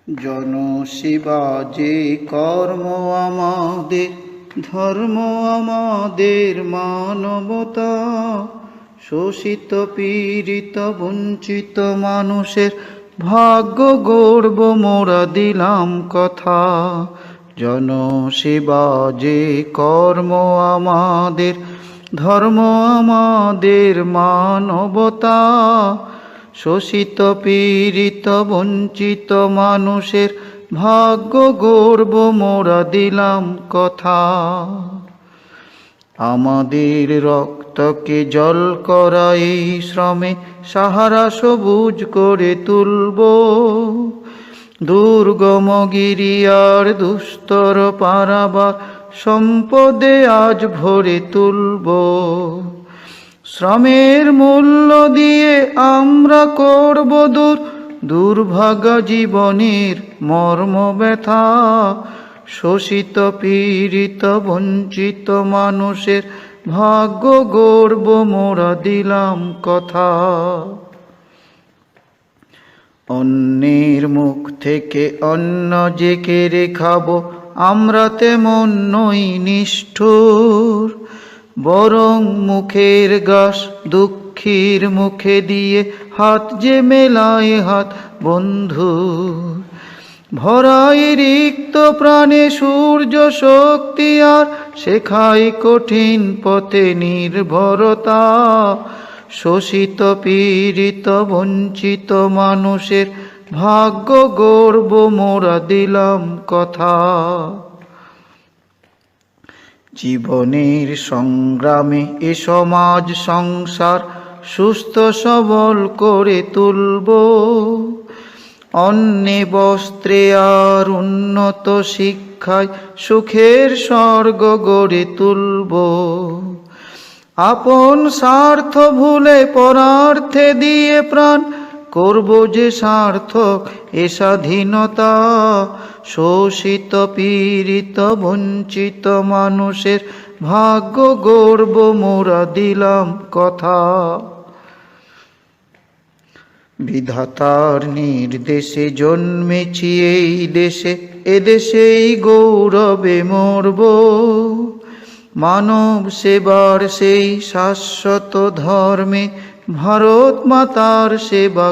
জনসেবা যে কর্ম আমাদের, ধর্ম আমাদের মানবতা। শোষিত পীড়িত বঞ্চিত মানুষের ভাগ্য গর্ব মোরা দিলাম কথা। জনসেবা যে কর্ম আমাদের, ধর্ম আমাদের মানবতা। শোষিত পীড়িত বঞ্চিত মানুষের ভাগ্য গর্ব মোরা দিলাম কথা। আমাদের রক্তকে জল করা এই শ্রমে সাহারা সবুজ করে তুলব। দুর্গম গিরি আর দুস্তর পারাবার সম্পদে আজ ভরে তুলব। শ্রমের মূল্য দিয়ে আমরা করব দূর দুর্ভাগ্য জীবনের মর্ম ব্যথা। শোষিত পীড়িত বঞ্চিত মানুষের ভাগ্য গর্ব মোরা দিলাম কথা। অন্যের মুখ থেকে অন্ন যে কেড়ে খাবো, আমরা তেমন নই নিষ্ঠুর। বরং মুখের ঘাস দুঃখীর মুখে দিয়ে হাত যে মেলায় হাত বন্ধু। ভরাই রিক্ত প্রাণে সূর্য শক্তি আর শেখায় কঠিন পথে নির্ভরতা। শোষিত পীড়িত বঞ্চিত মানুষের ভাগ্য গর্ব মোরা দিলাম কথা। জীবনের সংগ্রামে এ সমাজ সংসার সুস্থ সবল করে তুলব। অন্নে বস্ত্রে আর উন্নত শিক্ষায় সুখের স্বর্গ গড়ে তুলব। আপন স্বার্থ ভুলে পরার্থে দিয়ে প্রাণ করব যে সার্থক এ স্বাধীনতা। শোষিত পীড়িত বঞ্চিত মানুষের ভাগ্য গর্ব মোরা দিলাম কথা। বিধাতার নির্দেশে জন্মেছি এই দেশে, এদেশেই গৌরবে মরব। মানব সেবার সেই শাশ্বত ধর্মে ভারত মাতার সেবা